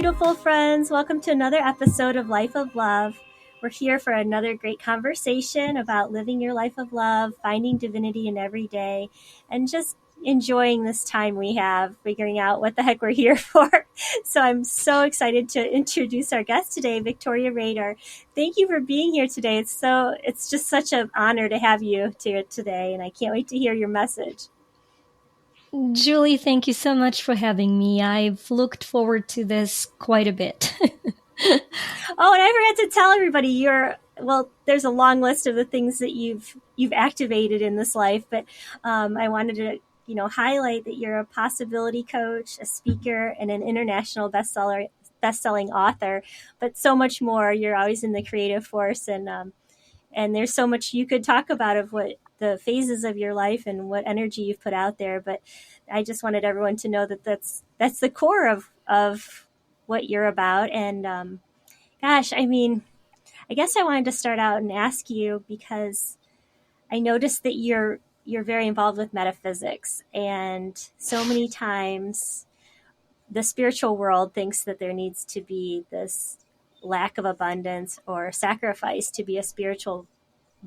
beautiful friends. Welcome to another episode of Life of Love. We're here for another great conversation about living your life of love, finding divinity in every day, and just enjoying this time we have figuring out what the heck we're here for. So I'm so excited to introduce our guest today, Victoria Rader. Thank you for being here today. It's just such an honor to have you here today, and I can't wait to hear your message. Julie, thank you so much for having me. I've looked forward to this quite a bit. Oh, and I forgot to tell everybody there's a long list of the things that you've activated in this life, but I wanted to highlight that you're a possibility coach, a speaker, and an international best-selling author, but so much more. You're always in the creative force, and there's so much you could talk about of what the phases of your life and what energy you've put out there. But I just wanted everyone to know that that's the core of what you're about. And gosh, I mean, I guess I wanted to start out and ask you, because I noticed that you're very involved with metaphysics, and so many times the spiritual world thinks that there needs to be this lack of abundance or sacrifice to be a spiritual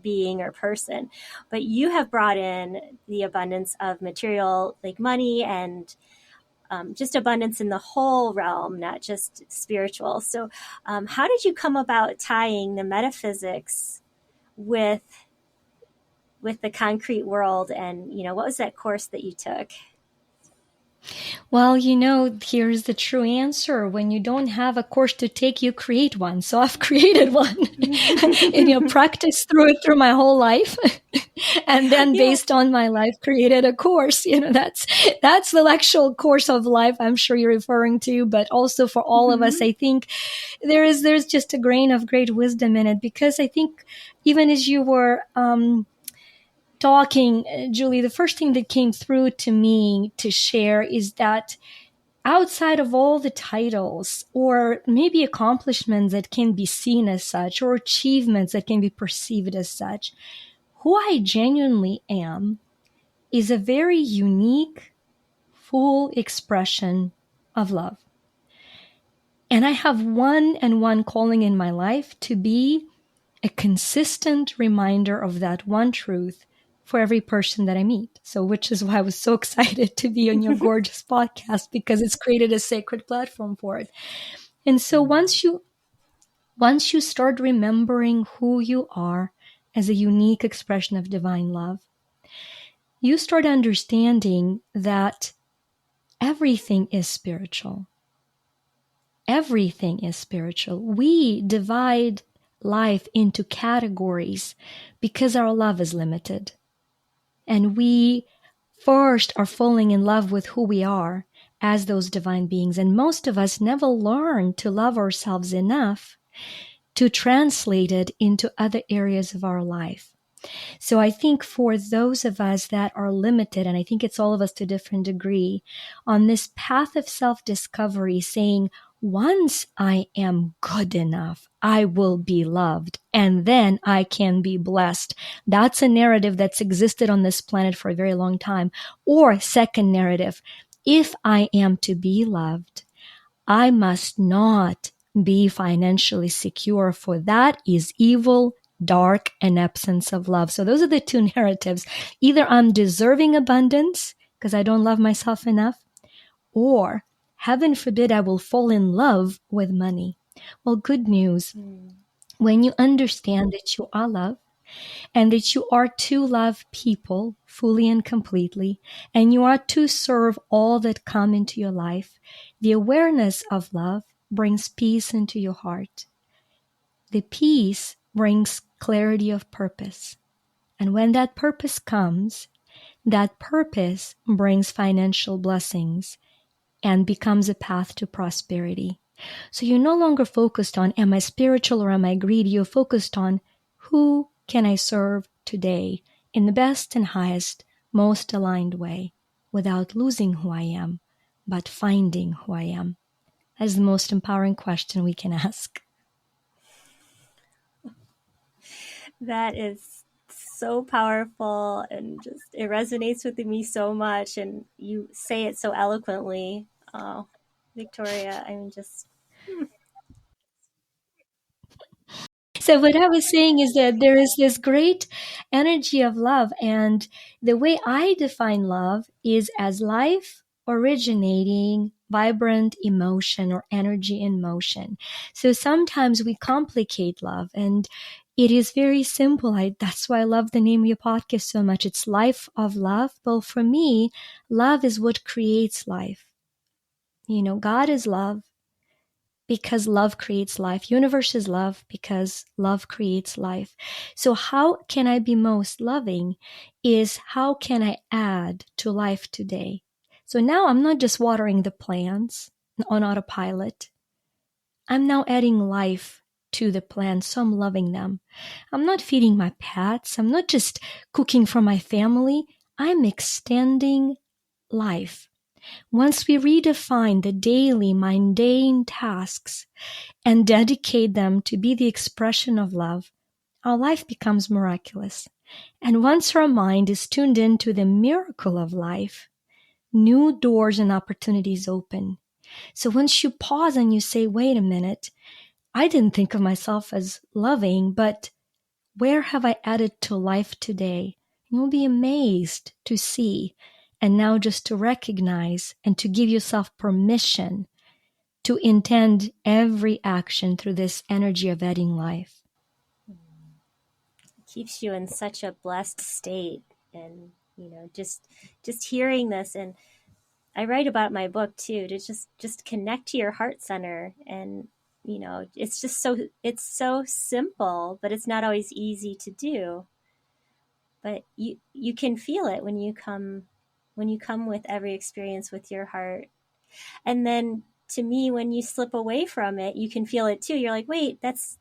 being or person, but you have brought in the abundance of material, like money, and just abundance in the whole realm, not just spiritual. So how did you come about tying the metaphysics with the concrete world, and what was that course that you took? Well, here's the true answer. When you don't have a course to take, you create one. So I've created one and, practiced through my whole life. And then based on my life, created a course. That's the actual course of life I'm sure you're referring to. But also for all of us, I think there's just a grain of great wisdom in it, because I think even as you were talking, Julie, the first thing that came through to me to share is that outside of all the titles or maybe accomplishments that can be seen as such, or achievements that can be perceived as such, who I genuinely am is a very unique, full expression of love. And I have one and one calling in my life to be a consistent reminder of that one truth for every person that I meet. So, which is why I was so excited to be on your gorgeous podcast, because it's created a sacred platform for it. And so once you start remembering who you are as a unique expression of divine love, you start understanding that everything is spiritual. Everything is spiritual. We divide life into categories because our love is limited. And we first are falling in love with who we are as those divine beings. And most of us never learn to love ourselves enough to translate it into other areas of our life. So I think for those of us that are limited, and I think it's all of us to a different degree, on this path of self-discovery, saying, once I am good enough, I will be loved, and then I can be blessed. That's a narrative that's existed on this planet for a very long time. Or second narrative, if I am to be loved, I must not be financially secure, for that is evil, dark, and absence of love. So those are the two narratives. Either I'm deserving abundance because I don't love myself enough, or heaven forbid I will fall in love with money. Well, good news. When you understand that you are love and that you are to love people fully and completely, and you are to serve all that come into your life, the awareness of love brings peace into your heart. The peace brings clarity of purpose. And when that purpose comes, that purpose brings financial blessings and becomes a path to prosperity. So you're no longer focused on, am I spiritual or am I greedy? You're focused on, who can I serve today in the best and highest, most aligned way, without losing who I am, but finding who I am? That is the most empowering question we can ask. That is so powerful, and just it resonates with me so much, and you say it so eloquently. Oh, Victoria, I mean, just So what I was saying is that there is this great energy of love, and the way I define love is as life originating vibrant emotion or energy in motion. So sometimes we complicate love, and it is very simple. That's why I love the name of your podcast so much. It's Life of Love. Well, for me, love is what creates life. God is love because love creates life. Universe is love because love creates life. So how can I be most loving is how can I add to life today? So now I'm not just watering the plants on autopilot. I'm now adding life to the plants, so I'm loving them. I'm not feeding my pets. I'm not just cooking for my family. I'm extending life. Once we redefine the daily mundane tasks and dedicate them to be the expression of love, our life becomes miraculous. And once our mind is tuned into the miracle of life, new doors and opportunities open. So once you pause and you say, wait a minute, I didn't think of myself as loving, but where have I added to life today? You'll be amazed to see, and now just to recognize and to give yourself permission to intend every action through this energy of adding life. It keeps you in such a blessed state, and just hearing this, and I write about my book too, to just connect to your heart center. And it's just so simple, but it's not always easy to do. But you can feel it when you come with every experience with your heart. And then, to me, when you slip away from it, you can feel it too. You're like, wait, that's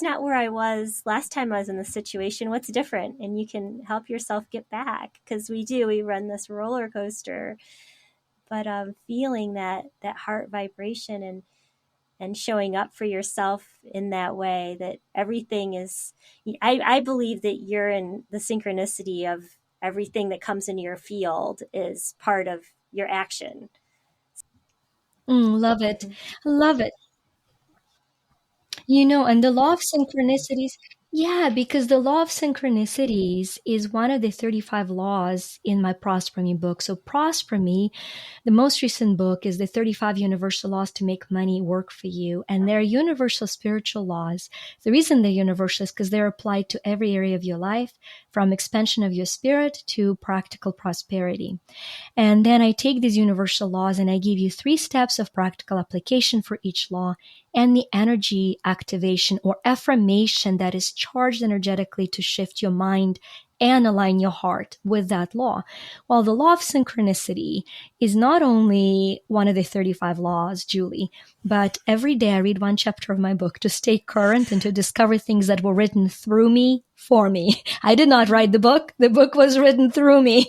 not where I was last time I was in this situation. What's different? And you can help yourself get back, because we run this roller coaster. But feeling that heart vibration, and showing up for yourself in that way, that everything is, I believe that you're in the synchronicity of everything that comes into your field is part of your action. Love it. Love it. And the law of synchronicities, yeah, because the law of synchronicities is one of the 35 laws in my Prosper Me book. So, Prosper Me, the most recent book, is the 35 universal laws to make money work for you. And they're universal spiritual laws. The reason they're universal is because they're applied to every area of your life, from expansion of your spirit to practical prosperity. And then I take these universal laws and I give you 3 steps of practical application for each law, and the energy activation or affirmation that is charged energetically to shift your mind and align your heart with that law. While the law of synchronicity is not only one of the 35 laws, Julie, but every day I read one chapter of my book to stay current and to discover things that were written through me, for me. I did not write the book. The book was written through me.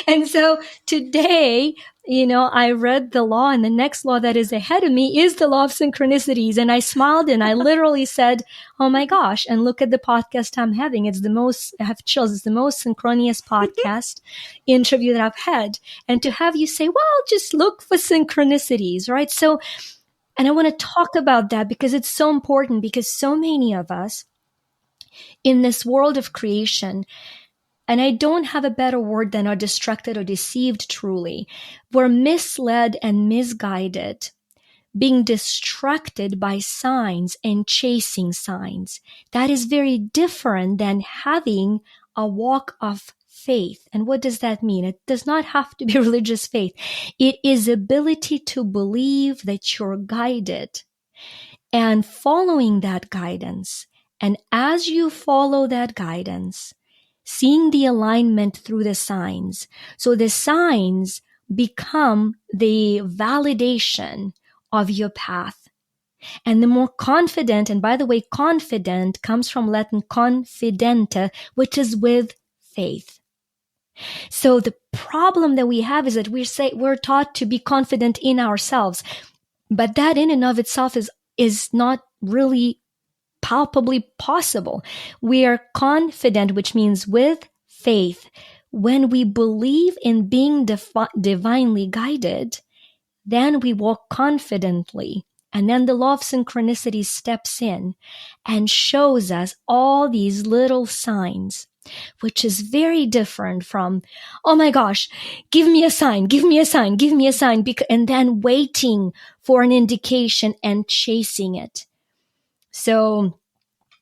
And so today, I read the law, and the next law that is ahead of me is the law of synchronicities. And I smiled and I literally said, oh my gosh, and look at the podcast I'm having. I have chills. It's the most synchronous podcast interview that I've had. And to have you say, well, just look for synchronicities, right? So, and I want to talk about that because it's so important, because so many of us in this world of creation, and I don't have a better word than are distracted or deceived truly, we're misled and misguided, being distracted by signs and chasing signs. That is very different than having a walk of faith. And what does that mean? It does not have to be religious faith. It is ability to believe that you're guided and following that guidance. And as you follow that guidance, seeing the alignment through the signs. So the signs become the validation of your path. And the more confident, and by the way, confident comes from Latin confidente, which is with faith. So the problem that we have is that we're taught to be confident in ourselves, but that in and of itself is not really palpably possible. We are confident, which means with faith. When we believe in being divinely guided, then we walk confidently And then the law of synchronicity steps in and shows us all these little signs, which is very different from, oh my gosh, give me a sign, give me a sign, give me a sign, and then waiting for an indication and chasing it. So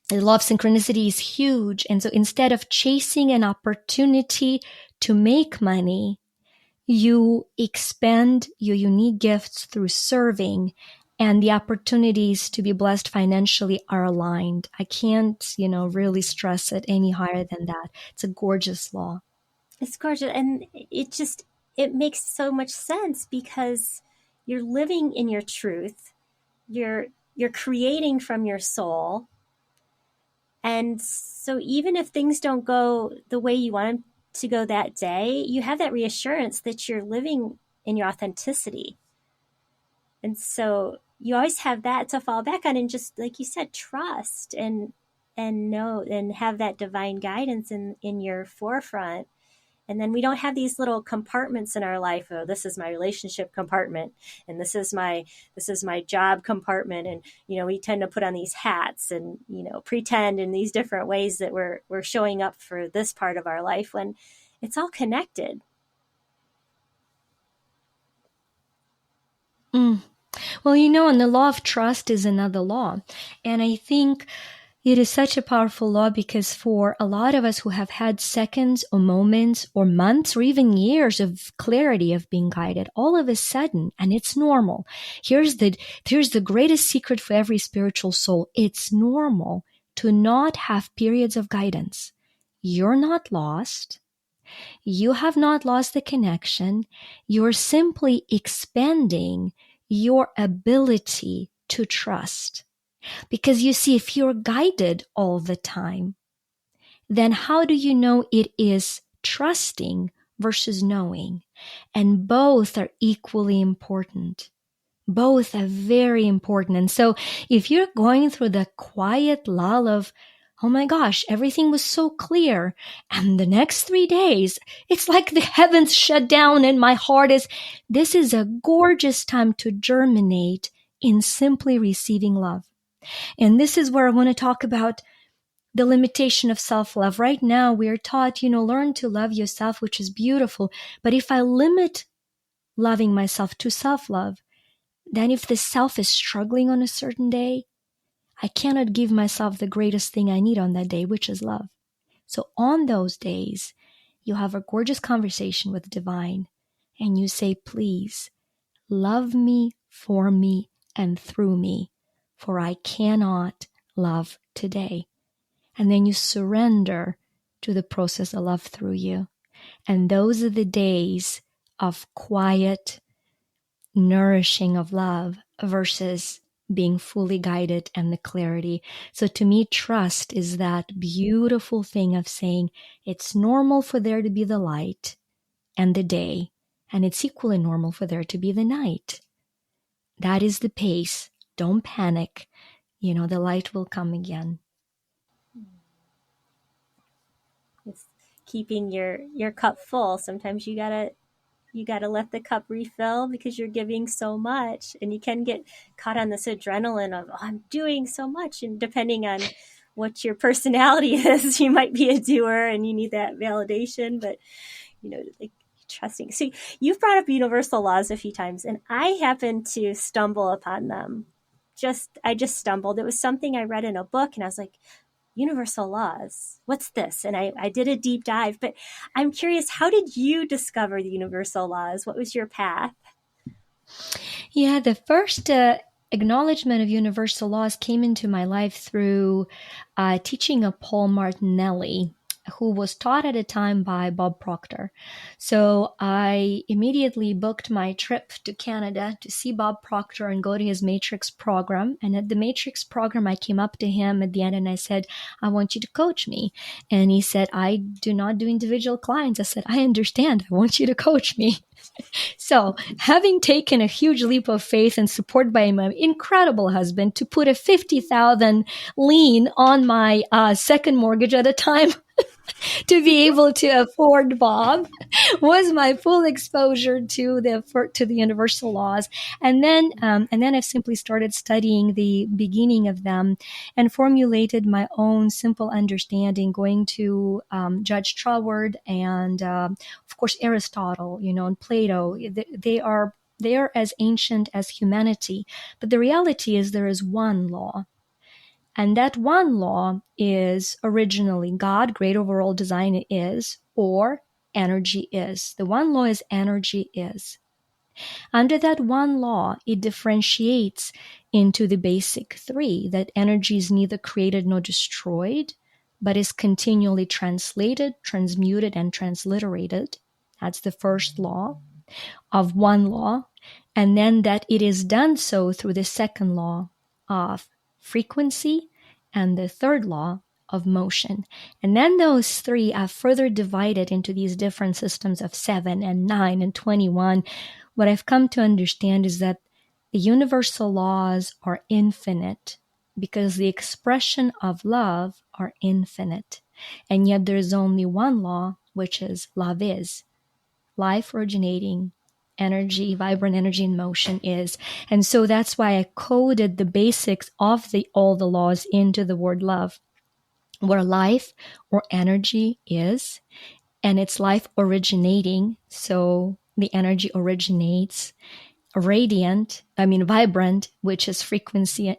the law of synchronicity is huge. And so instead of chasing an opportunity to make money, you expand your unique gifts through serving, and the opportunities to be blessed financially are aligned. I can't, really stress it any higher than that. It's a gorgeous law. It's gorgeous. And it makes so much sense because you're living in your truth. You're creating from your soul. And so even if things don't go the way you want them to go that day, you have that reassurance that you're living in your authenticity. And so you always have that to fall back on, and just like you said, trust and know and have that divine guidance in your forefront. And then we don't have these little compartments in our life. Oh, this is my relationship compartment, and this is my job compartment. And, we tend to put on these hats and, pretend in these different ways that we're showing up for this part of our life when it's all connected. Well, and the law of trust is another law. And I think it is such a powerful law because for a lot of us who have had seconds or moments or months or even years of clarity of being guided, all of a sudden, and it's normal. Here's the greatest secret for every spiritual soul. It's normal to not have periods of guidance. You're not lost. You have not lost the connection. You're simply expanding your ability to trust. Because you see, if you're guided all the time, then how do you know it is trusting versus knowing? And both are equally important. Both are very important. And so if you're going through the quiet lull of, oh my gosh, everything was so clear, and the next 3 days, it's like the heavens shut down and my heart this is a gorgeous time to germinate in simply receiving love. And this is where I want to talk about the limitation of self-love. Right now, we are taught, learn to love yourself, which is beautiful. But if I limit loving myself to self-love, then if the self is struggling on a certain day, I cannot give myself the greatest thing I need on that day, which is love. So on those days, you have a gorgeous conversation with Divine, and you say, please, love me, for me, and through me, for I cannot love today. And then you surrender to the process of love through you. And those are the days of quiet, nourishing of love versus being fully guided and the clarity. So to me, trust is that beautiful thing of saying it's normal for there to be the light and the day, and it's equally normal for there to be the night. That is the pace. Don't panic. The light will come again. It's keeping your cup full. Sometimes you gotta let the cup refill because you're giving so much, and you can get caught on this adrenaline of, oh, I'm doing so much. And depending on what your personality is, you might be a doer and you need that validation, but like trusting. So you've brought up universal laws a few times, and I happened to stumble upon them. I just stumbled. It was something I read in a book, and I was like, universal laws, what's this? And I did a deep dive, but I'm curious, how did you discover the universal laws? What was your path? Yeah, the first acknowledgement of universal laws came into my life through teaching of Paul Martinelli, who was taught at a time by Bob Proctor. So I immediately booked my trip to Canada to see Bob Proctor and go to his Matrix program. And at the Matrix program, I came up to him at the end and I said, I want you to coach me. And he said, I do not do individual clients. I said, I understand. I want you to coach me. So, having taken a huge leap of faith and support by my incredible husband to put a $50,000 lien on my second mortgage at a time to be able to afford Bob was my full exposure to the universal laws. And then I've simply started studying the beginning of them and formulated my own simple understanding, going to Judge Troward and of course Aristotle, and Plato. They are as ancient as humanity, but the reality is there is one law, and that one law is originally God, great overall design is, or energy is. The one law is energy is. Under that one law, it differentiates into the basic three, that energy is neither created nor destroyed, but is continually translated, transmuted, and transliterated. That's the first law of one law. And then that it is done so through the second law of frequency and the third law of motion. And then those three are further divided into these different systems of 7 and 9 and 21. What I've come to understand is that the universal laws are infinite because the expression of love are infinite. And yet there is only one law, which is love is. Life originating energy, vibrant energy in motion is. And so that's why I coded the basics of all the laws into the word love, where life or energy is, and it's life originating. So the energy originates vibrant, which is frequency,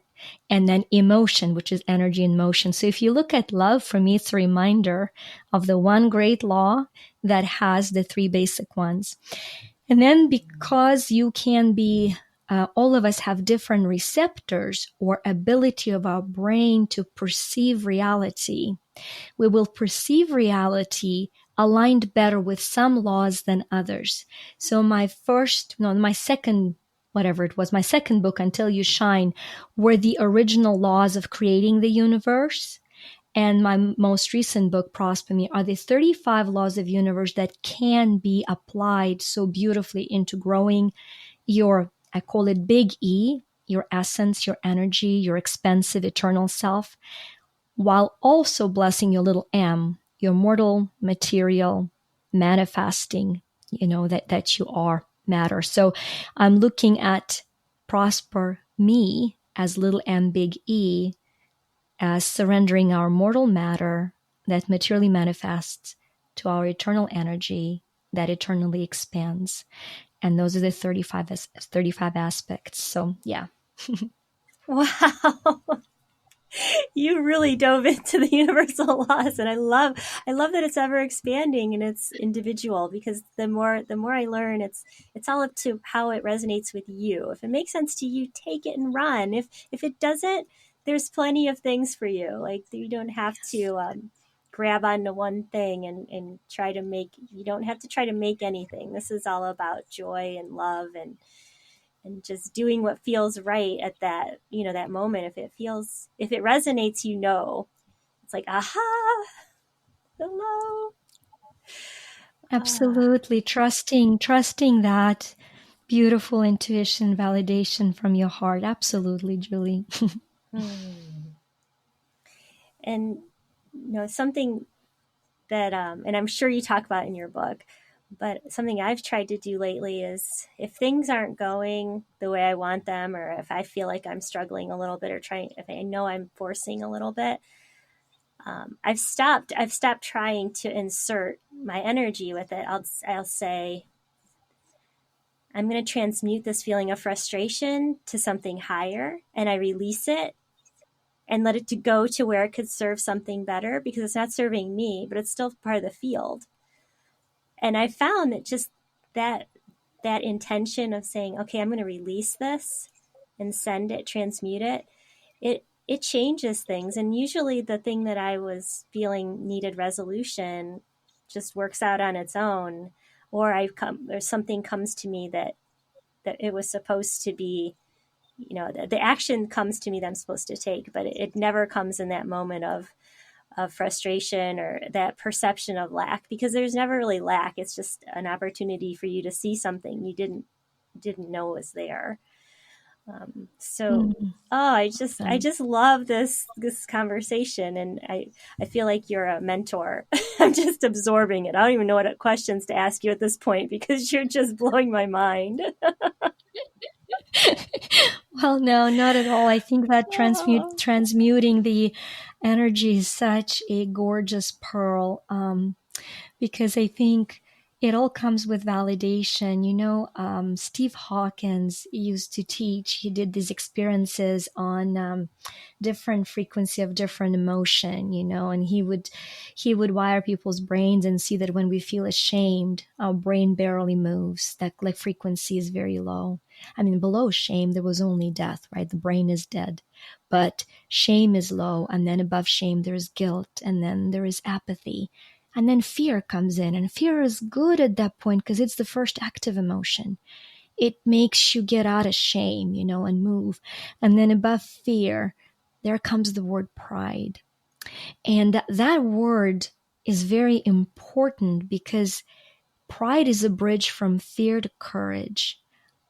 and then emotion, which is energy in motion. So if you look at love, for me, it's a reminder of the one great law that has the three basic ones. And then because you can be, all of us have different receptors or ability of our brain to perceive reality. We will perceive reality aligned better with some laws than others. So my second, whatever it was, my second book, Until You Shine, were the original laws of creating the universe. And my most recent book, Prosper Me, are the 35 laws of universe that can be applied so beautifully into growing your, I call it big E, your essence, your energy, your expansive eternal self, while also blessing your little m, your mortal material manifesting, that you are matter. So I'm looking at Prosper Me as little m, big E, as surrendering our mortal matter that materially manifests to our eternal energy that eternally expands. And those are the 35 aspects. So, yeah. Wow. You really dove into the universal laws, and I love that it's ever expanding and it's individual, because the more I learn, it's all up to how it resonates with you. If it makes sense to you, take it and run. If it doesn't, there's plenty of things for you. Like, you don't have to grab onto one thing and try to make, you don't have to try to make anything. This is all about joy and love, and just doing what feels right at that, that moment. If it resonates, it's like, aha, hello. Ah. Absolutely. Trusting that beautiful intuition validation from your heart. Absolutely, Julie. Hmm. And something that and I'm sure you talk about in your book, but something I've tried to do lately is, if things aren't going the way I want them, or if I feel like I'm struggling a little bit, or trying, if I know I'm forcing a little bit, I've stopped trying to insert my energy with it. I'll say, I'm going to transmute this feeling of frustration to something higher, and I release it and let it to go to where it could serve something better, because it's not serving me, but it's still part of the field. And I found that just that that intention of saying, okay, I'm going to release this and send it, transmute it, it changes things. And usually the thing that I was feeling needed resolution just works out on its own, or something comes to me that it was supposed to be, the action comes to me that I'm supposed to take, but it never comes in that moment of frustration or that perception of lack, because there's never really lack. It's just an opportunity for you to see something you didn't know was there. So, Mm, oh, I awesome. just love this conversation, and I feel like you're a mentor. I'm just absorbing it. I don't even know what questions to ask you at this point because you're just blowing my mind. Well, no, not at all. I think that Oh. transmuting the energy is such a gorgeous pearl. Because I think it all comes with validation. Steve Hawkins used to teach, he did these experiences on different frequency of different emotion, and he would wire people's brains and see that when we feel ashamed, our brain barely moves. That like frequency is very low. I mean, below shame, there was only death, right? The brain is dead. But shame is low, and then above shame, there's guilt, and then there is apathy. And then fear comes in, and fear is good at that point because it's the first active emotion. It makes you get out of shame, and move. And then above fear, there comes the word pride. And that word is very important because pride is a bridge from fear to courage.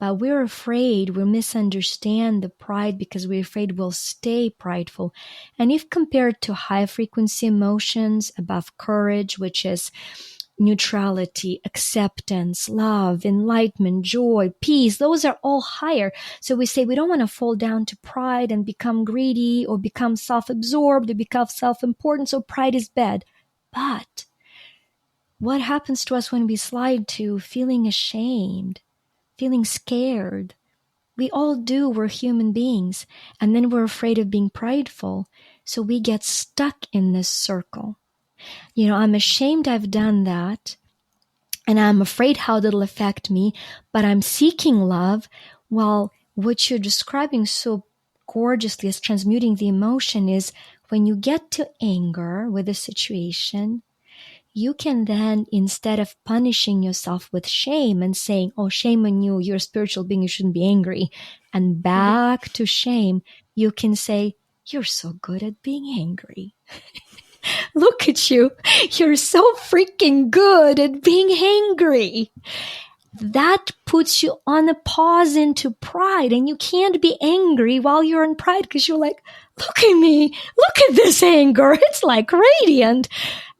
But we're afraid, we misunderstand the pride because we're afraid we'll stay prideful. And if compared to high frequency emotions above courage, which is neutrality, acceptance, love, enlightenment, joy, peace, those are all higher. So we say we don't want to fall down to pride and become greedy or become self-absorbed or become self-important. So pride is bad. But what happens to us when we slide to feeling ashamed, feeling scared? We all do. We're human beings. And then we're afraid of being prideful. So we get stuck in this circle. I'm ashamed I've done that. And I'm afraid how that'll affect me. But I'm seeking love. Well, what you're describing so gorgeously as transmuting the emotion is when you get to anger with a situation, you can then, instead of punishing yourself with shame and saying, oh, shame on you, you're a spiritual being, you shouldn't be angry, and back to shame, you can say, you're so good at being angry. Look at you. You're so freaking good at being angry. That puts you on a pause into pride, and you can't be angry while you're in pride because you're like, look at me, look at this anger. It's like radiant.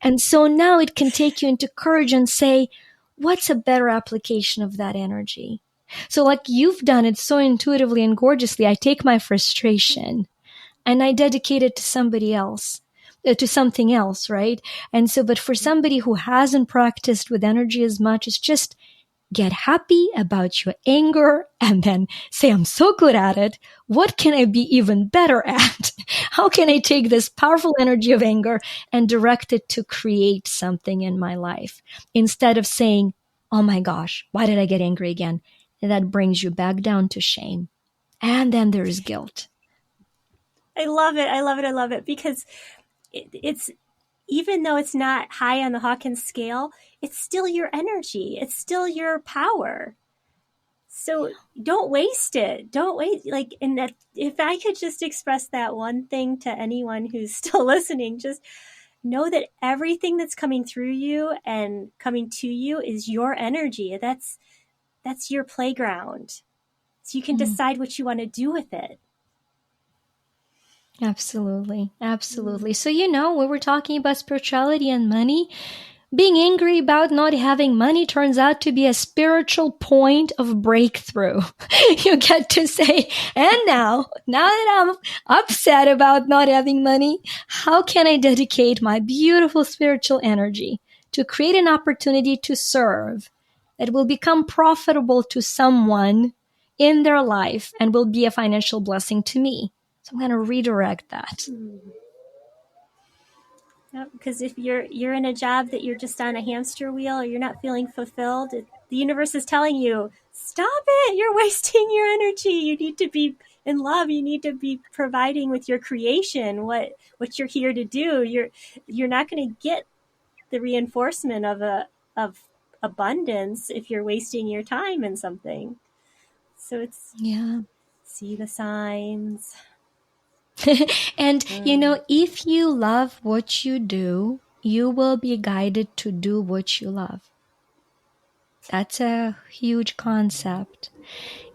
And so now it can take you into courage and say, what's a better application of that energy? So like you've done it so intuitively and gorgeously, I take my frustration and I dedicate it to somebody else, to something else, right? And so, but for somebody who hasn't practiced with energy as much, it's just get happy about your anger and then say, I'm so good at it. What can I be even better at? How can I take this powerful energy of anger and direct it to create something in my life? Instead of saying, oh my gosh, why did I get angry again? And that brings you back down to shame. And then there is guilt. I love it. I love it. I love it because it's, even though it's not high on the Hawkins scale, it's still your energy. It's still your power. So don't waste it. Don't waste, like, and that, if I could just express that one thing to anyone who's still listening, just know that everything that's coming through you and coming to you is your energy. That's your playground. So you can decide what you want to do with it. Absolutely. Absolutely. So, we were talking about spirituality and money. Being angry about not having money turns out to be a spiritual point of breakthrough. You get to say, and now that I'm upset about not having money, how can I dedicate my beautiful spiritual energy to create an opportunity to serve that will become profitable to someone in their life and will be a financial blessing to me? So I'm going to redirect that. Yep, because if you're in a job that you're just on a hamster wheel or you're not feeling fulfilled, the universe is telling you, stop it. You're wasting your energy. You need to be in love. You need to be providing with your creation what you're here to do. You're not going to get the reinforcement of abundance if you're wasting your time in something. So it's, Yeah. see the signs. And, if you love what you do, you will be guided to do what you love. That's a huge concept.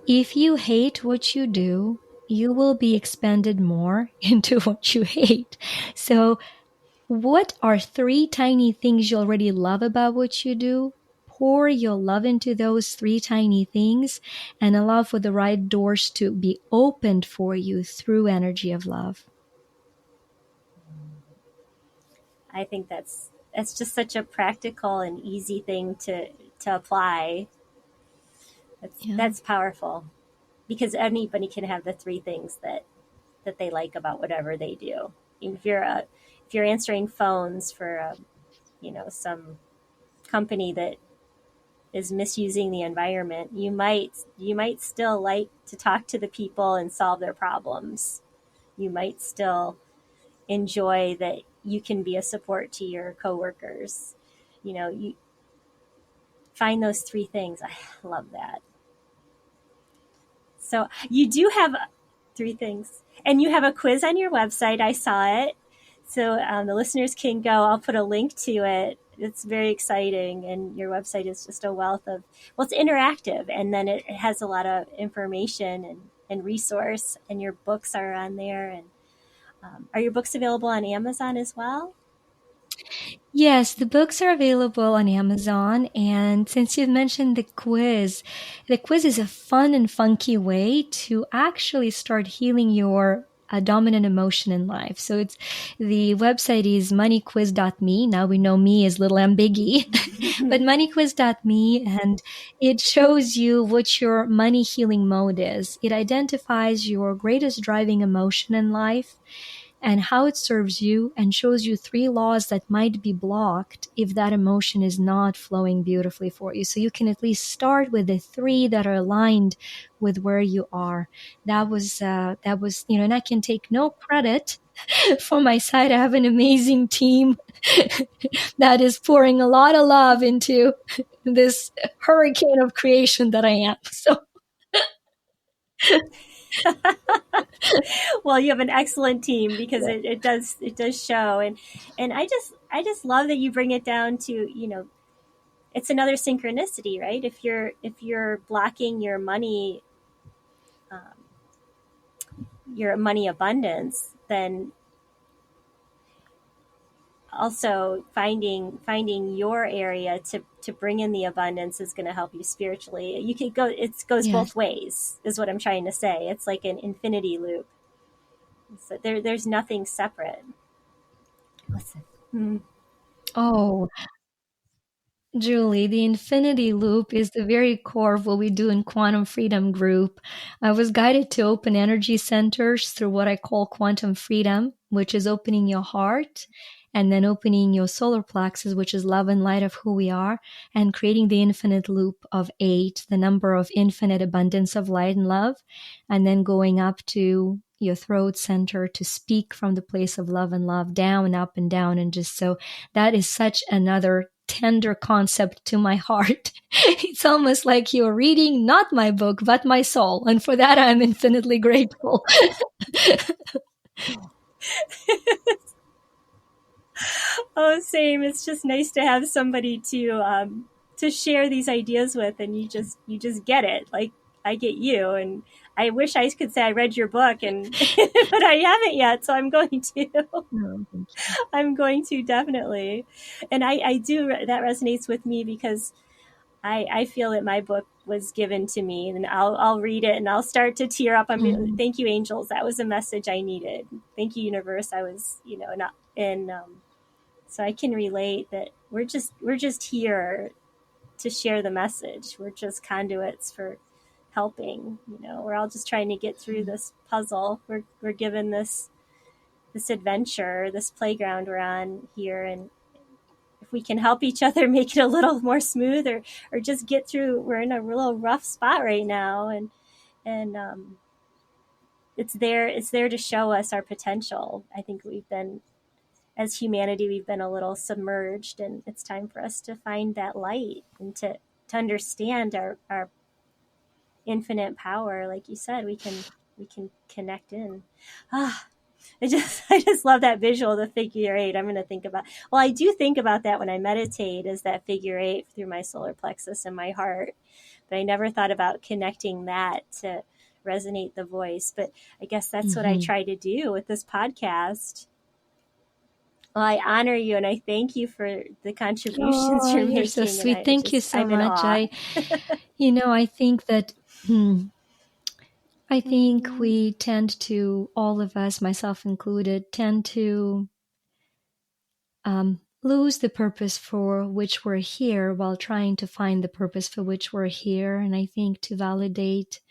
If you hate what you do, you will be expanded more into what you hate. So What are three tiny things you already love about what you do? Pour your love into those three tiny things and allow for the right doors to be opened for you through energy of love. I think that's just such a practical and easy thing to apply. Yeah. That's powerful because anybody can have the three things that they like about whatever they do. If you're answering phones for some company that is misusing the environment, you might still like to talk to the people and solve their problems. You might still enjoy that you can be a support to your coworkers. You find those three things. I love that. So you do have three things, and you have a quiz on your website. I saw it, so the listeners can go. I'll put a link to it. It's very exciting, and your website is just a wealth of, well, it's interactive, and then it has a lot of information and resource, and your books are on there. And are your books available on Amazon as well? Yes, the books are available on Amazon. And since you've mentioned the quiz is a fun and funky way to actually start healing your dominant emotion in life. So the website is moneyquiz.me. Now we know me is little ambiguous, but moneyquiz.me, and it shows you what your money healing mode is. It identifies your greatest driving emotion in life and how it serves you, and shows you three laws that might be blocked if that emotion is not flowing beautifully for you. So you can at least start with the three that are aligned with where you are. And I can take no credit for my side. I have an amazing team that is pouring a lot of love into this hurricane of creation that I am. So Well, you have an excellent team because it does show. And I just love that you bring it down to, it's another synchronicity, right? If you're blocking um, your money abundance, then also finding your area to bring in the abundance is going to help you spiritually. You can go It goes yes. both ways, is what I'm trying to say. It's like an infinity loop. So there's nothing separate. Listen. Hmm. Oh, Julie, the infinity loop is the very core of what we do in Quantum Freedom Group. I was guided to open energy centers through what I call quantum freedom, which is opening your heart and then opening your solar plexus, which is love and light of who we are, and creating the infinite loop of eight, the number of infinite abundance of light and love, and then going up to your throat center to speak from the place of love and love, down, up, and down. And just so that is such another tender concept to my heart. It's almost like you're reading not my book, but my soul. And for that, I'm infinitely grateful. Oh, same. It's just nice to have somebody to share these ideas with, and you just get it. Like I get you, and I wish I could say I read your book, and but I haven't yet, so I'm going to. No, thank you. I'm going to definitely, and I do, that resonates with me because I feel that my book was given to me, and I'll read it and I'll start to tear up. Mhm. Thank you, angels. That was a message I needed. Thank you, universe. I was, not in. So I can relate that we're just here to share the message. We're just conduits for helping. We're all just trying to get through this puzzle. We're given this adventure, this playground we're on here, and if we can help each other make it a little more smooth, or just get through, we're in a real rough spot right now, and it's there to show us our potential. I think as humanity, we've been a little submerged, and it's time for us to find that light and to understand our infinite power. Like you said, we can connect in. Ah, I just love that visual, the figure eight. I'm going to think about. Well, I do think about that when I meditate, is that figure eight through my solar plexus and my heart. But I never thought about connecting that to resonate the voice. But I guess that's what I Mhm. try to do with this podcast. Well, I honor you and I thank you for the contributions Oh, you're you're so making. And sweet. Thank you so I'm in much. awe. I think that I think Mhm. we tend to, all of us, myself included, tend to lose the purpose for which we're here while trying to find the purpose for which we're here. And I think to validate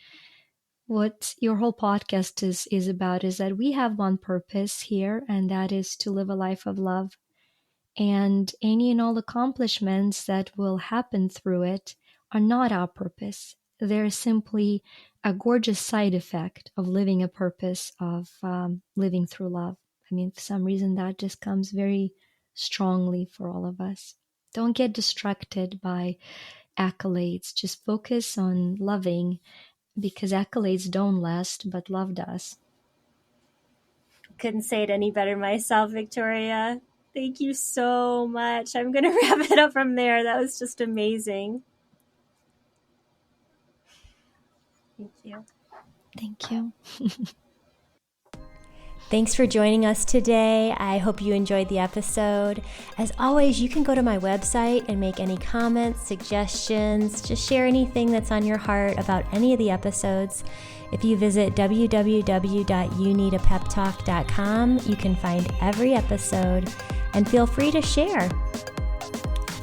what your whole podcast is about is that we have one purpose here, and that is to live a life of love. And any and all accomplishments that will happen through it are not our purpose. They're simply a gorgeous side effect of living a purpose of living through love. I mean, for some reason, that just comes very strongly for all of us. Don't get distracted by accolades. Just focus on loving, because accolades don't last, but love does. Couldn't say it any better myself, Victoria. Thank you so much. I'm going to wrap it up from there. That was just amazing. Thank you. Thank you. Thanks for joining us today. I hope you enjoyed the episode. As always, you can go to my website and make any comments, suggestions, just share anything that's on your heart about any of the episodes. If you visit www.youneedapeptalk.com, you can find every episode and feel free to share.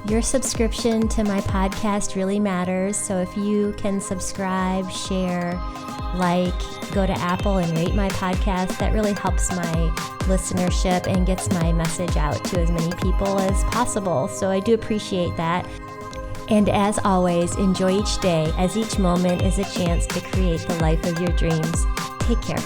Your subscription to my podcast really matters, so if you can subscribe, share, go to Apple and rate my podcast, that really helps my listenership and gets my message out to as many people as possible. So I do appreciate that. And as always, enjoy each day, as each moment is a chance to create the life of your dreams. Take care.